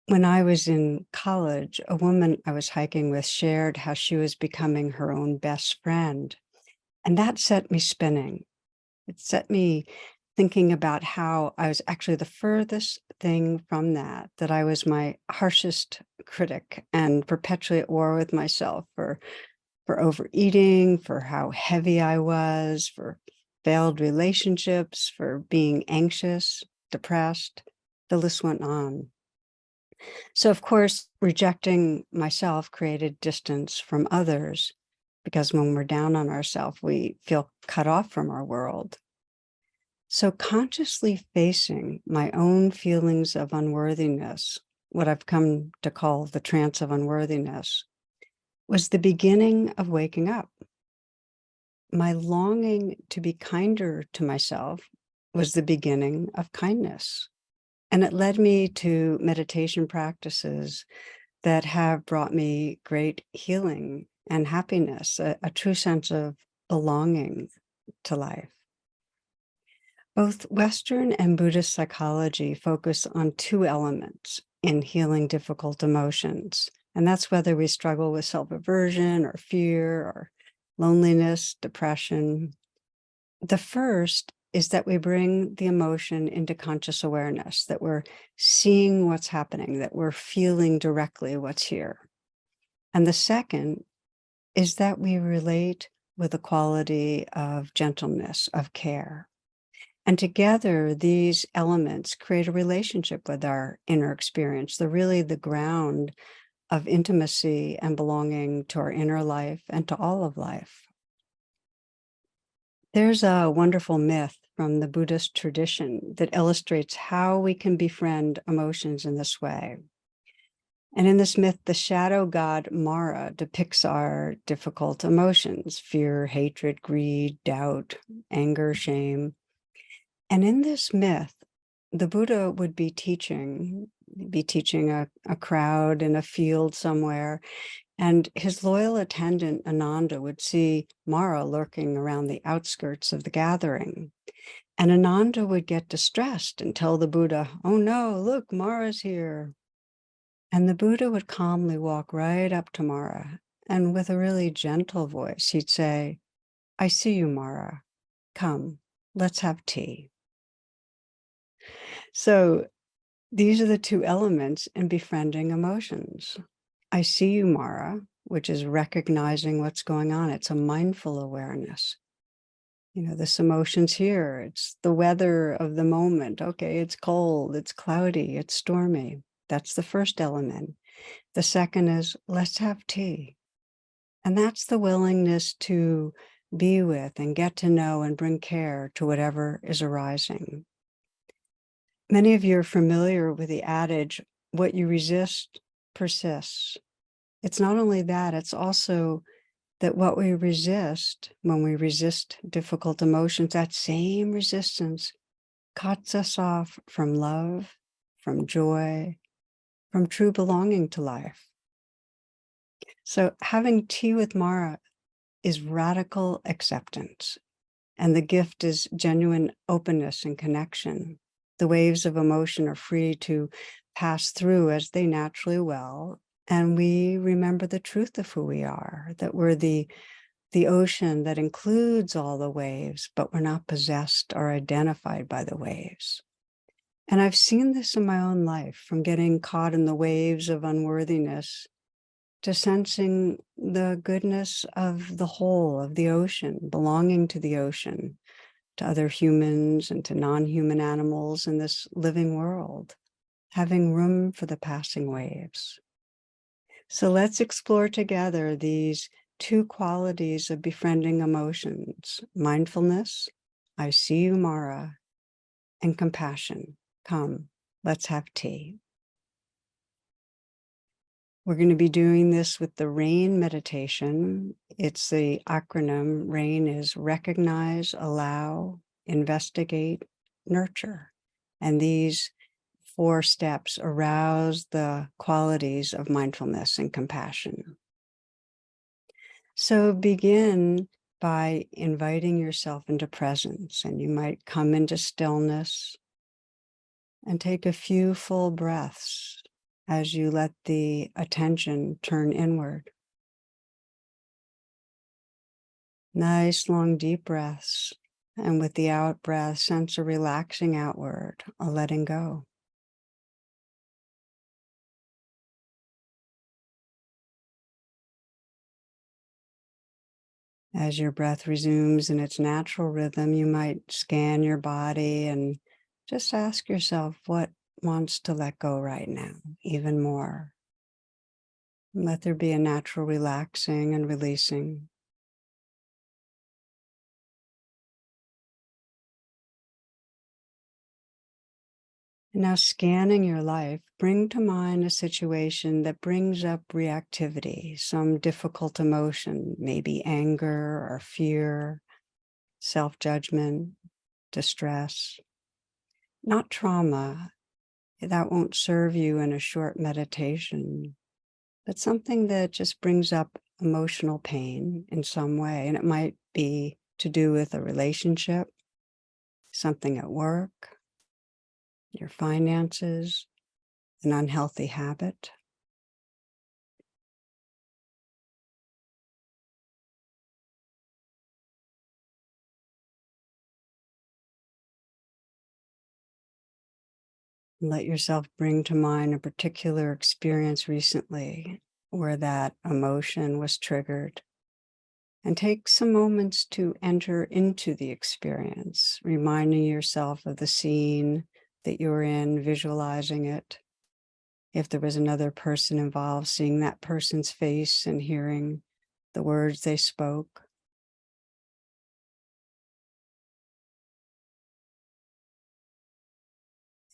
When I was in college, a woman I was hiking with shared how she was becoming her own best friend. And that set me spinning. It set me thinking about how I was actually the furthest thing from that I was my harshest critic and perpetually at war with myself for overeating, for how heavy I was, for failed relationships, for being anxious, depressed. The list went on. So, of course, rejecting myself created distance from others because when we're down on ourselves, we feel cut off from our world. So, consciously facing my own feelings of unworthiness, what I've come to call the trance of unworthiness, was the beginning of waking up. My longing to be kinder to myself was the beginning of kindness. And it led me to meditation practices that have brought me great healing and happiness, a true sense of belonging to life. Both Western and Buddhist psychology focus on two elements in healing difficult emotions. And that's whether we struggle with self-aversion or fear or loneliness, depression. The first is that we bring the emotion into conscious awareness, that we're seeing what's happening, that we're feeling directly what's here. And the second is that we relate with a quality of gentleness, of care. And together, these elements create a relationship with our inner experience. They're really the ground of intimacy and belonging to our inner life and to all of life. There's a wonderful myth from the Buddhist tradition that illustrates how we can befriend emotions in this way. And in this myth, the shadow god Mara depicts our difficult emotions: fear, hatred, greed, doubt, anger, shame. And in this myth, the Buddha would be teaching a crowd in a field somewhere, and his loyal attendant, Ananda, would see Mara lurking around the outskirts of the gathering. And Ananda would get distressed and tell the Buddha, "Oh no, look, Mara's here." And the Buddha would calmly walk right up to Mara, and with a really gentle voice, he'd say, "I see you, Mara. Come, let's have tea." So these are the two elements in befriending emotions. I see you, Mara, which is recognizing what's going on. It's a mindful awareness. This emotion's here. It's the weather of the moment. Okay, it's cold, it's cloudy, it's stormy. That's the first element. The second is, let's have tea. And that's the willingness to be with and get to know and bring care to whatever is arising. Many of you are familiar with the adage, what you resist persists. It's not only that, it's also that what we resist, when we resist difficult emotions, that same resistance cuts us off from love, from joy, from true belonging to life. So having tea with Mara is radical acceptance. And the gift is genuine openness and connection. The waves of emotion are free to pass through as they naturally will. And we remember the truth of who we are, that we're the ocean that includes all the waves, but we're not possessed or identified by the waves. And I've seen this in my own life, from getting caught in the waves of unworthiness to sensing the goodness of the whole, of the ocean, belonging to the ocean, to other humans and to non-human animals in this living world, having room for the passing waves. So let's explore together these two qualities of befriending emotions: mindfulness, I see you, Mara, and compassion. Come, let's have tea. We're going to be doing this with the RAIN meditation. It's the acronym. RAIN is recognize, allow, investigate, nurture. And these 4 steps arouse the qualities of mindfulness and compassion. So begin by inviting yourself into presence, and you might come into stillness and take a few full breaths. as you let the attention turn inward. Nice, long, deep breaths. And with the out breath, sense a relaxing outward, a letting go. As your breath resumes in its natural rhythm, you might scan your body and just ask yourself what wants to let go right now, even more. Let there be a natural relaxing and releasing. And now, scanning your life, bring to mind a situation that brings up reactivity, some difficult emotion, maybe anger or fear, self-judgment, distress. Not trauma, that won't serve you in a short meditation, but something that just brings up emotional pain in some way. And it might be to do with a relationship, something at work, your finances, an unhealthy habit. Let yourself bring to mind a particular experience recently where that emotion was triggered. And take some moments to enter into the experience, reminding yourself of the scene that you're in, visualizing it. If there was another person involved, seeing that person's face and hearing the words they spoke.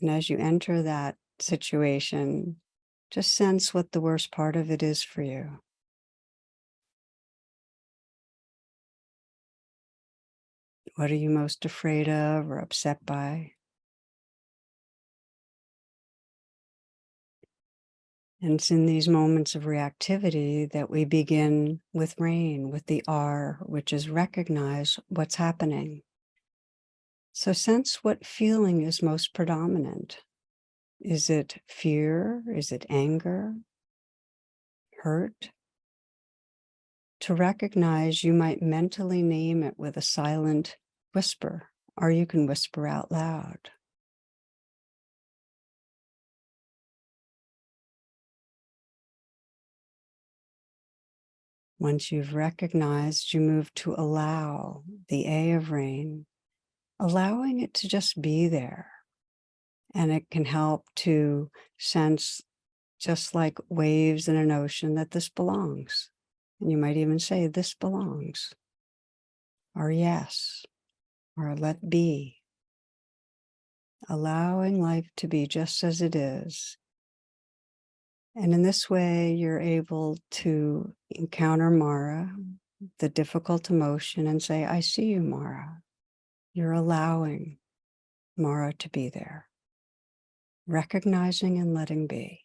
And as you enter that situation, just sense what the worst part of it is for you. What are you most afraid of or upset by? And it's in these moments of reactivity that we begin with rain, with the R, which is recognize what's happening. So sense what feeling is most predominant. Is it fear? Is it anger? Hurt? To recognize, you might mentally name it with a silent whisper, or you can whisper out loud. Once you've recognized, you move to allow, the A of rain, allowing it to just be there. And it can help to sense, just like waves in an ocean, that this belongs. And you might even say, this belongs, or yes, or let be. Allowing life to be just as it is. And in this way, you're able to encounter Mara, the difficult emotion, and say, I see you, Mara. You're allowing Mara to be there, recognizing and letting be.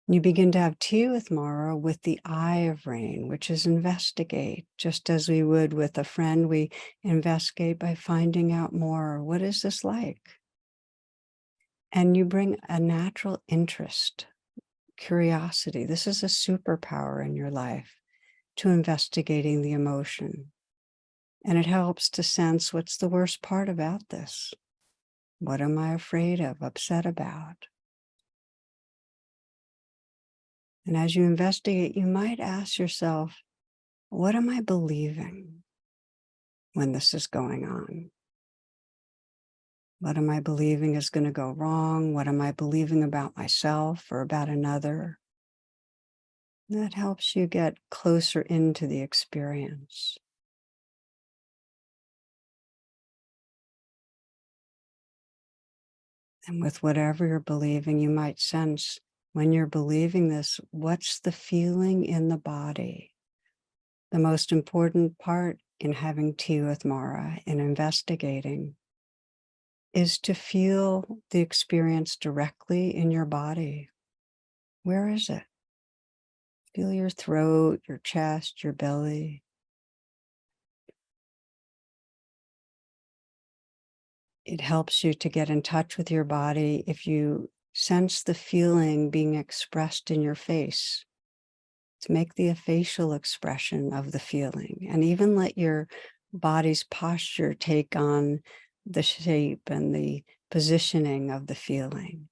You begin to have tea with Mara with the I of rain, which is investigate. Just as we would with a friend, we investigate by finding out more. What is this like? And you bring a natural interest, curiosity. This is a superpower in your life, to investigating the emotion. And it helps to sense, what's the worst part about this? What am I afraid of, upset about? And as you investigate, you might ask yourself, what am I believing when this is going on? What am I believing is going to go wrong? What am I believing about myself or about another? And that helps you get closer into the experience. And with whatever you're believing, you might sense, when you're believing this, what's the feeling in the body? The most important part in having tea with Mara and investigating is to feel the experience directly in your body. Where is it? Feel your throat, your chest, your belly. It helps you to get in touch with your body if you sense the feeling being expressed in your face. To make the facial expression of the feeling, and even let your body's posture take on the shape and the positioning of the feeling.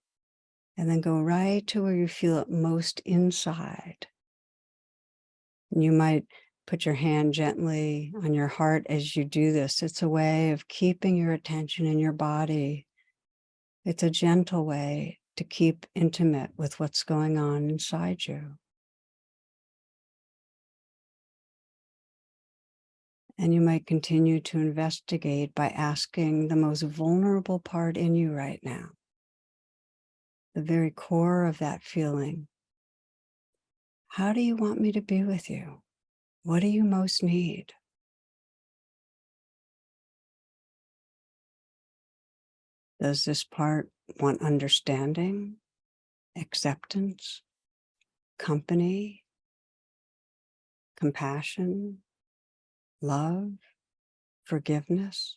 And then go right to where you feel it most inside. And you might put your hand gently on your heart as you do this. It's a way of keeping your attention in your body. It's a gentle way to keep intimate with what's going on inside you. And you might continue to investigate by asking the most vulnerable part in you right now, the very core of that feeling. How do you want me to be with you? What do you most need? Does this part want understanding, acceptance, company, compassion, love, forgiveness?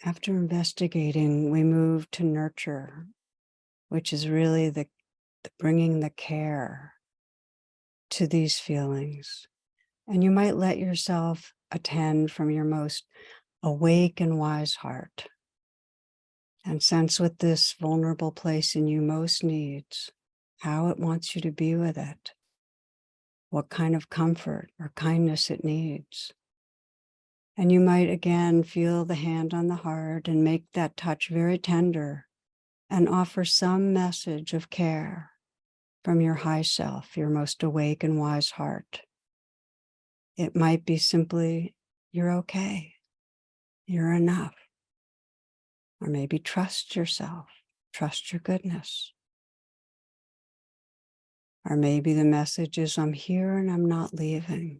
After investigating, we move to nurture, which is really the bringing the care to these feelings. And you might let yourself attend from your most awake and wise heart and sense what this vulnerable place in you most needs, how it wants you to be with it, what kind of comfort or kindness it needs. And you might again feel the hand on the heart and make that touch very tender and offer some message of care from your high self, your most awake and wise heart. It might be simply, you're okay, you're enough. Or maybe trust yourself, trust your goodness. Or maybe the message is, I'm here and I'm not leaving.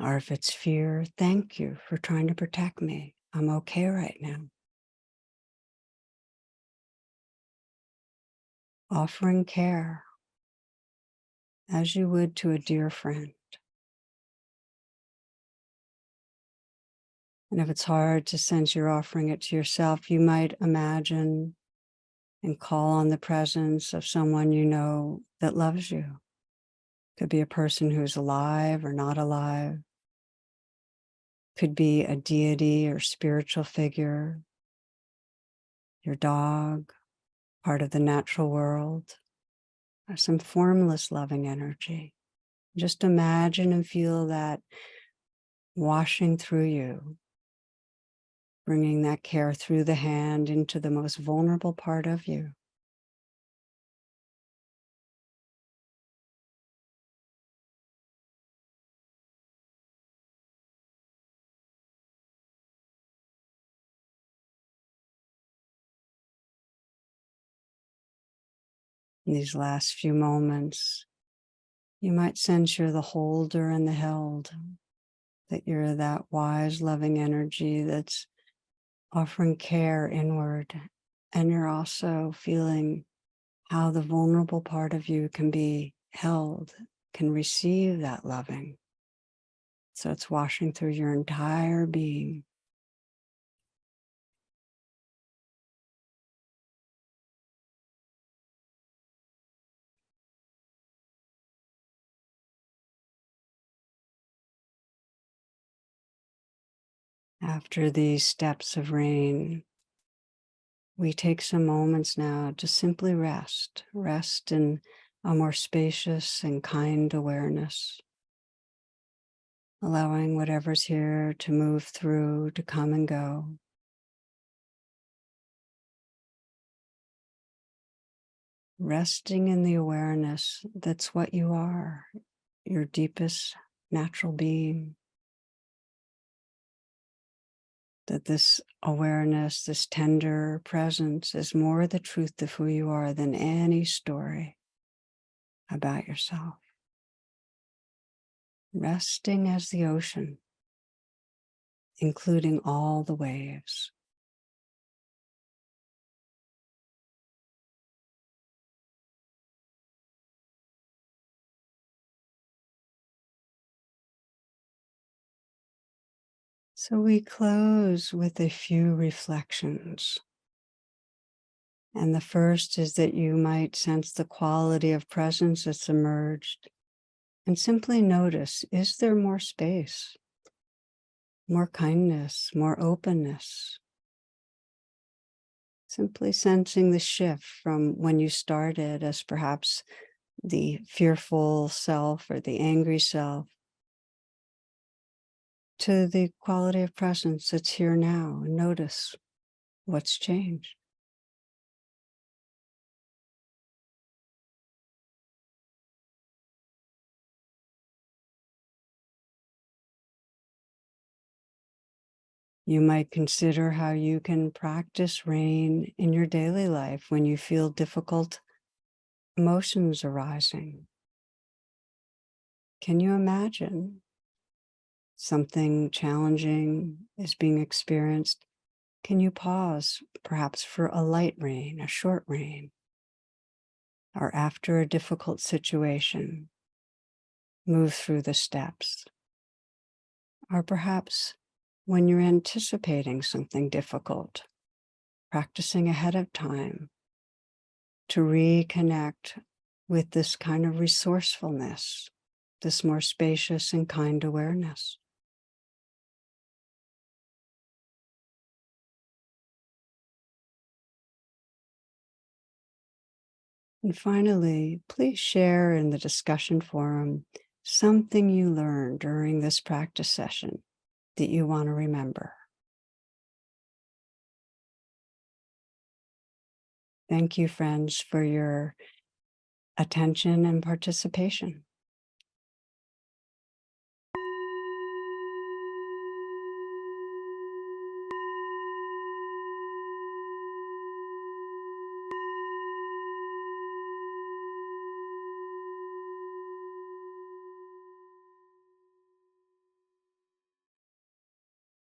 Or if it's fear, thank you for trying to protect me. I'm okay right now. Offering care as you would to a dear friend. And if it's hard to sense you're offering it to yourself, you might imagine and call on the presence of someone you know that loves you. Could be a person who's alive or not alive. Could be a deity or spiritual figure, your dog, part of the natural world, or some formless loving energy. Just imagine and feel that washing through you, bringing that care through the hand into the most vulnerable part of you. In these last few moments, you might sense you're the holder and the held, that you're that wise, loving energy that's offering care inward. And you're also feeling how the vulnerable part of you can be held, can receive that loving. So it's washing through your entire being. After these steps of rain, we take some moments now to simply rest in a more spacious and kind awareness, allowing whatever's here to move through, to come and go. Resting in the awareness that's what you are, your deepest natural being. That this awareness, this tender presence is more the truth of who you are than any story about yourself. Resting as the ocean, including all the waves. So we close with a few reflections. And the first is that you might sense the quality of presence that's emerged and simply notice, is there more space, more kindness, more openness? Simply sensing the shift from when you started as perhaps the fearful self or the angry self to the quality of presence that's here now, and notice what's changed. You might consider how you can practice rain in your daily life when you feel difficult emotions arising. Can you imagine something challenging is being experienced? Can you pause perhaps for a light rain, a short rain, or after a difficult situation, move through the steps? Or perhaps when you're anticipating something difficult, practicing ahead of time to reconnect with this kind of resourcefulness, this more spacious and kind awareness. And finally, please share in the discussion forum something you learned during this practice session that you want to remember. Thank you, friends, for your attention and participation.